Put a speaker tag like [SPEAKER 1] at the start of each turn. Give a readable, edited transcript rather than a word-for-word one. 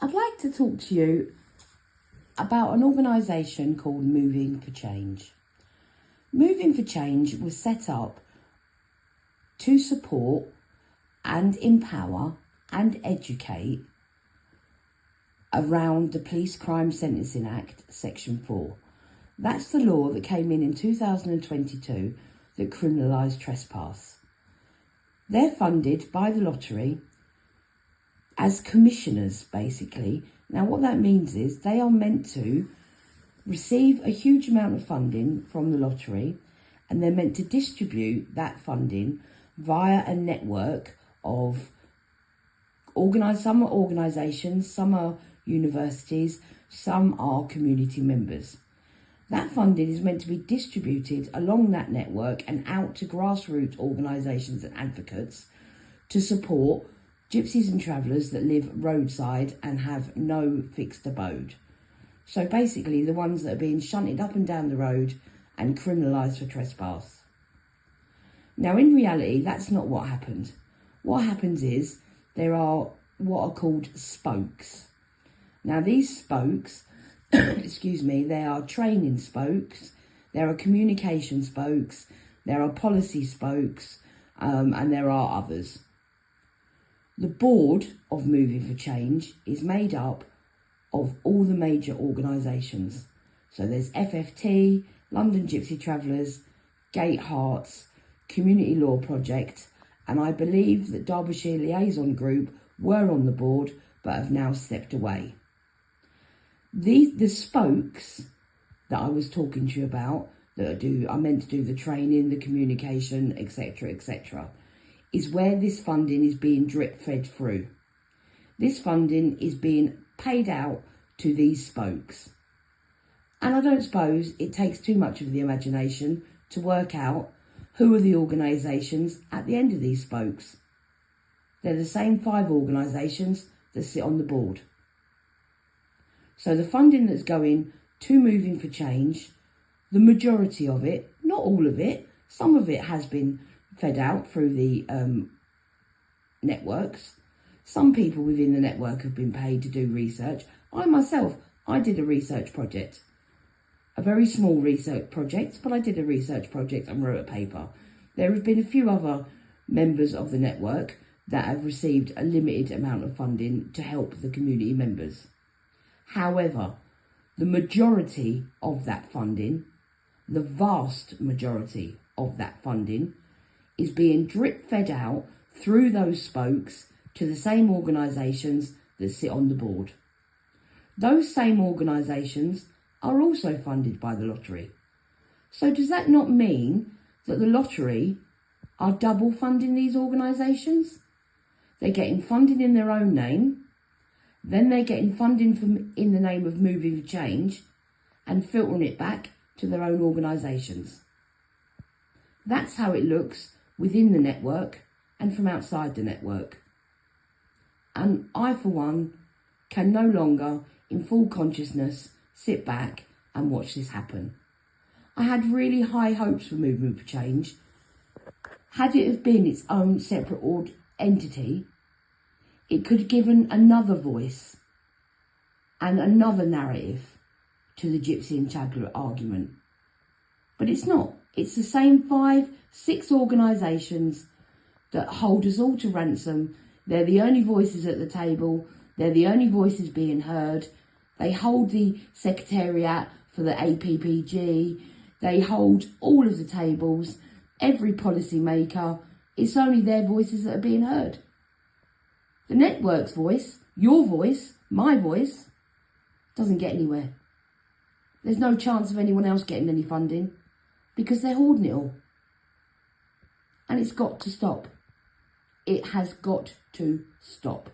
[SPEAKER 1] I'd like to talk to you about an organisation called Moving for Change. Moving for Change was set up to support and empower and educate around the Police Crime Sentencing Act, Section 4. That's the law that came in 2022 that criminalised trespass. They're funded by the lottery as commissioners, basically. Now, what that means is they are meant to receive a huge amount of funding from the lottery, and they're meant to distribute that funding via a network of some are organisations, some are universities, some are community members. That funding is meant to be distributed along that network and out to grassroots organisations and advocates to support gypsies and travellers that live roadside and have no fixed abode. So basically the ones that are being shunted up and down the road and criminalised for trespass. Now in reality, that's not what happened. What happens is there are what are called spokes. Now these spokes, they are training spokes, there are communication spokes, there are policy spokes, and there are others. The board of Moving for Change is made up of all the major organisations. So there's FFT, London Gypsy Travellers, Gate Hearts, Community Law Project, and I believe that Derbyshire Liaison Group were on the board but have now stepped away. The spokes that I was talking to you about, that are meant to do the training, the communication, etc., is where this funding is being drip fed through. This funding is being paid out to these spokes. And I don't suppose it takes too much of the imagination to work out who are the organisations at the end of these spokes. They're the same 5 organisations that sit on the board. So the funding that's going to Moving for Change, the majority of it, not all of it, some of it has been fed out through the networks. Some people within the network have been paid to do research. I did a research project. A very small research project, but I did a research project and wrote a paper. There have been a few other members of the network that have received a limited amount of funding to help the community members. However, the majority of that funding, the vast majority of that funding, is being drip fed out through those spokes to the same organisations that sit on the board. Those same organisations are also funded by the lottery. So does that not mean that the lottery are double funding these organisations? They're getting funding in their own name, then they're getting funding in the name of Moving for Change and filtering it back to their own organisations. That's how it looks within the network and from outside the network. And I, for one, can no longer, in full consciousness, sit back and watch this happen. I had really high hopes for Movement for Change. Had it have been its own separate entity, it could have given another voice and another narrative to the Gypsy and Traveller argument. But it's not. It's the same 5, 6 organisations that hold us all to ransom. They're the only voices at the table. They're the only voices being heard. They hold the secretariat for the APPG. They hold all of the tables. Every policy maker. It's only their voices that are being heard. The network's voice, your voice, my voice, doesn't get anywhere. There's no chance of anyone else getting any funding because they're hoarding it all. And it's got to stop. It has got to stop.